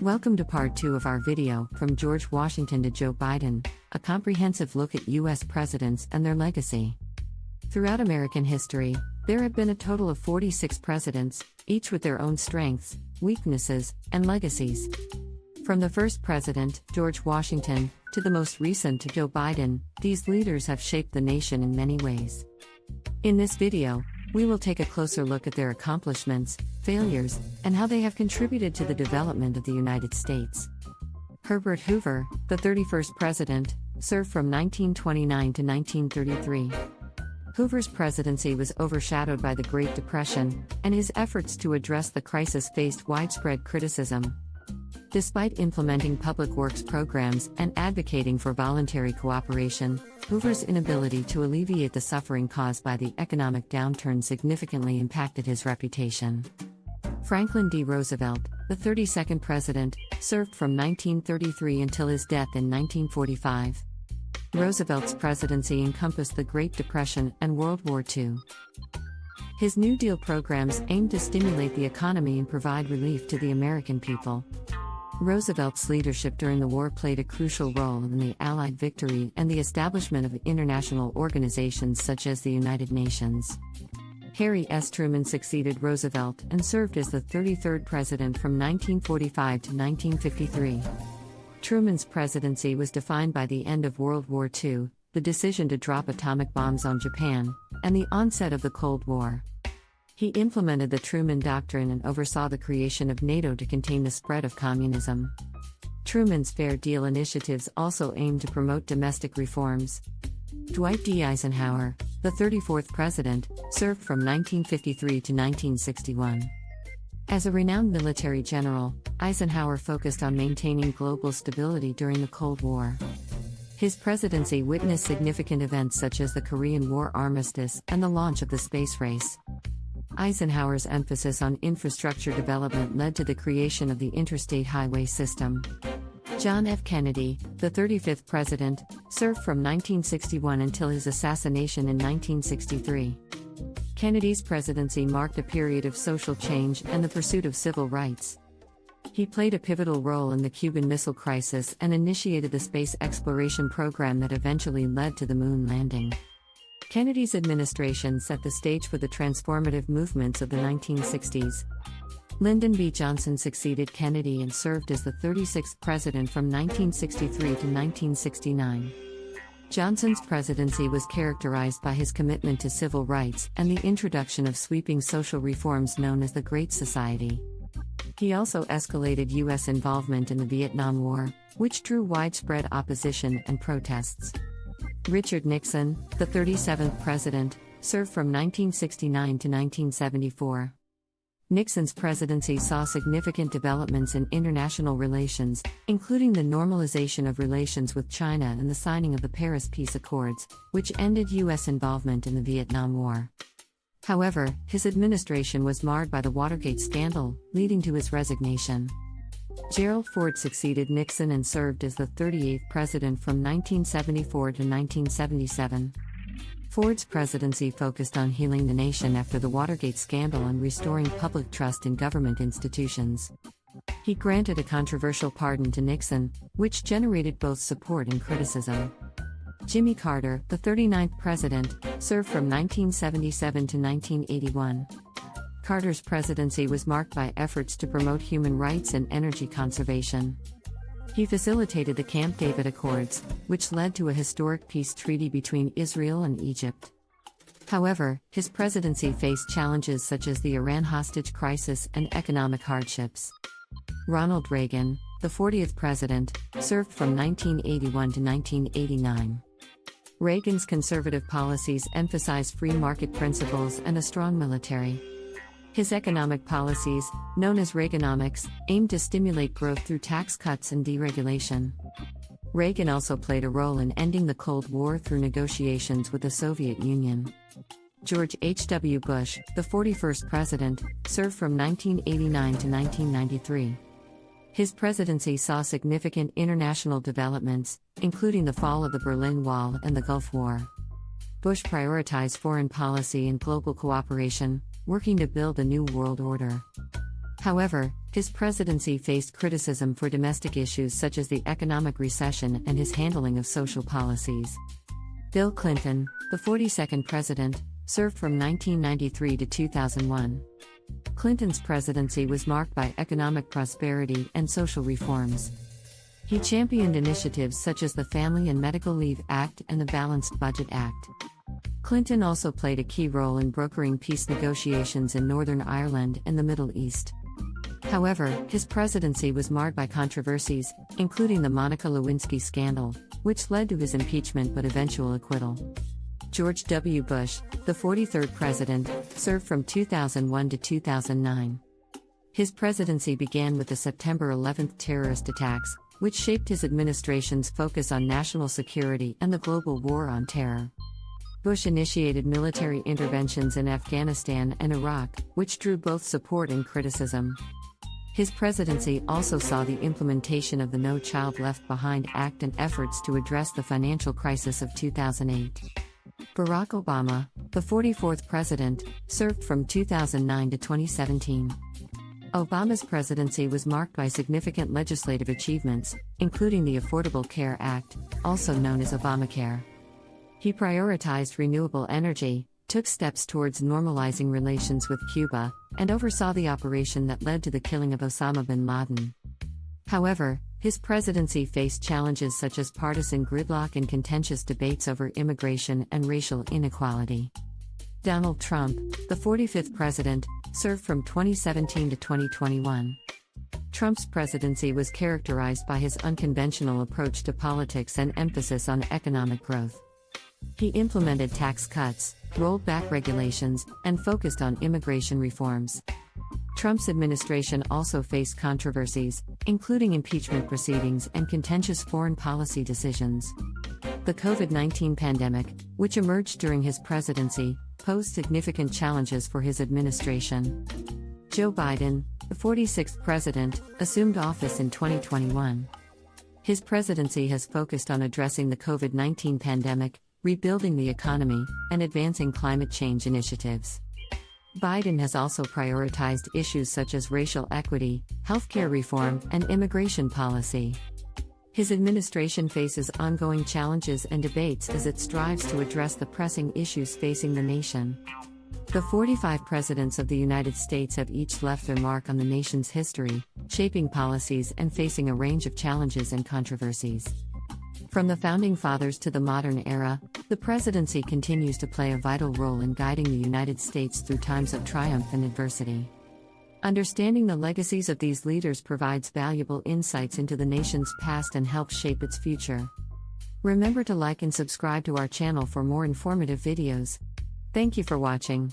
Welcome to part 2 of our video, From George Washington to Joe Biden, a comprehensive look at U.S. presidents and their legacy. Throughout American history, there have been a total of 46 presidents, each with their own strengths, weaknesses, and legacies. From the first president, George Washington, to the most recent, Joe Biden, these leaders have shaped the nation in many ways. In this video, we will take a closer look at their accomplishments, failures, and how they have contributed to the development of the United States. Herbert Hoover, the 31st president, served from 1929 to 1933. Hoover's presidency was overshadowed by the Great Depression, and his efforts to address the crisis faced widespread criticism. Despite implementing public works programs and advocating for voluntary cooperation, Hoover's inability to alleviate the suffering caused by the economic downturn significantly impacted his reputation. Franklin D. Roosevelt, the 32nd president, served from 1933 until his death in 1945. Roosevelt's presidency encompassed the Great Depression and World War II. His New Deal programs aimed to stimulate the economy and provide relief to the American people. Roosevelt's leadership during the war played a crucial role in the Allied victory and the establishment of international organizations such as the United Nations. Harry S. Truman succeeded Roosevelt and served as the 33rd president from 1945 to 1953. Truman's presidency was defined by the end of World War II, the decision to drop atomic bombs on Japan, and the onset of the Cold War. He implemented the Truman Doctrine and oversaw the creation of NATO to contain the spread of communism. Truman's Fair Deal initiatives also aimed to promote domestic reforms. Dwight D. Eisenhower, the 34th president, served from 1953 to 1961. As a renowned military general, Eisenhower focused on maintaining global stability during the Cold War. His presidency witnessed significant events such as the Korean War armistice and the launch of the space race. Eisenhower's emphasis on infrastructure development led to the creation of the interstate highway system. John F. Kennedy, the 35th president, served from 1961 until his assassination in 1963. Kennedy's presidency marked a period of social change and the pursuit of civil rights. He played a pivotal role in the Cuban Missile Crisis and initiated the space exploration program that eventually led to the moon landing. Kennedy's administration set the stage for the transformative movements of the 1960s. Lyndon B. Johnson succeeded Kennedy and served as the 36th president from 1963 to 1969. Johnson's presidency was characterized by his commitment to civil rights and the introduction of sweeping social reforms known as the Great Society. He also escalated U.S. involvement in the Vietnam War, which drew widespread opposition and protests. Richard Nixon, the 37th president, served from 1969 to 1974. Nixon's presidency saw significant developments in international relations, including the normalization of relations with China and the signing of the Paris Peace Accords, which ended U.S. involvement in the Vietnam War. However, his administration was marred by the Watergate scandal, leading to his resignation. Gerald Ford succeeded Nixon and served as the 38th president from 1974 to 1977. Ford's presidency focused on healing the nation after the Watergate scandal and restoring public trust in government institutions. He granted a controversial pardon to Nixon, which generated both support and criticism. Jimmy Carter, the 39th president, served from 1977 to 1981. Carter's presidency was marked by efforts to promote human rights and energy conservation. He facilitated the Camp David Accords, which led to a historic peace treaty between Israel and Egypt. However, his presidency faced challenges such as the Iran hostage crisis and economic hardships. Ronald Reagan, the 40th president, served from 1981 to 1989. Reagan's conservative policies emphasized free market principles and a strong military. His economic policies, known as Reaganomics, aimed to stimulate growth through tax cuts and deregulation. Reagan also played a role in ending the Cold War through negotiations with the Soviet Union. George H. W. Bush, the 41st president, served from 1989 to 1993. His presidency saw significant international developments, including the fall of the Berlin Wall and the Gulf War. Bush prioritized foreign policy and global cooperation, working to build a new world order. However, his presidency faced criticism for domestic issues such as the economic recession and his handling of social policies. Bill Clinton, the 42nd president, served from 1993 to 2001. Clinton's presidency was marked by economic prosperity and social reforms. He championed initiatives such as the Family and Medical Leave Act and the Balanced Budget Act. Clinton also played a key role in brokering peace negotiations in Northern Ireland and the Middle East. However, his presidency was marred by controversies, including the Monica Lewinsky scandal, which led to his impeachment but eventual acquittal. George W. Bush, the 43rd president, served from 2001 to 2009. His presidency began with the September 11 terrorist attacks, which shaped his administration's focus on national security and the global war on terror. Bush initiated military interventions in Afghanistan and Iraq, which drew both support and criticism. His presidency also saw the implementation of the No Child Left Behind Act and efforts to address the financial crisis of 2008. Barack Obama, the 44th president, served from 2009 to 2017. Obama's presidency was marked by significant legislative achievements, including the Affordable Care Act, also known as Obamacare. He prioritized renewable energy, took steps towards normalizing relations with Cuba, and oversaw the operation that led to the killing of Osama bin Laden. However, his presidency faced challenges such as partisan gridlock and contentious debates over immigration and racial inequality. Donald Trump, the 45th president, served from 2017 to 2021. Trump's presidency was characterized by his unconventional approach to politics and emphasis on economic growth. He implemented tax cuts, rolled back regulations, and focused on immigration reforms. Trump's administration also faced controversies, including impeachment proceedings and contentious foreign policy decisions. The COVID-19 pandemic, which emerged during his presidency, posed significant challenges for his administration. Joe Biden, the 46th president, assumed office in 2021. His presidency has focused on addressing the COVID-19 pandemic, rebuilding the economy, and advancing climate change initiatives. Biden has also prioritized issues such as racial equity, healthcare reform, and immigration policy. His administration faces ongoing challenges and debates as it strives to address the pressing issues facing the nation. The 45 presidents of the United States have each left their mark on the nation's history, shaping policies and facing a range of challenges and controversies. From the Founding Fathers to the modern era, the presidency continues to play a vital role in guiding the United States through times of triumph and adversity. Understanding the legacies of these leaders provides valuable insights into the nation's past and helps shape its future. Remember to like and subscribe to our channel for more informative videos. Thank you for watching.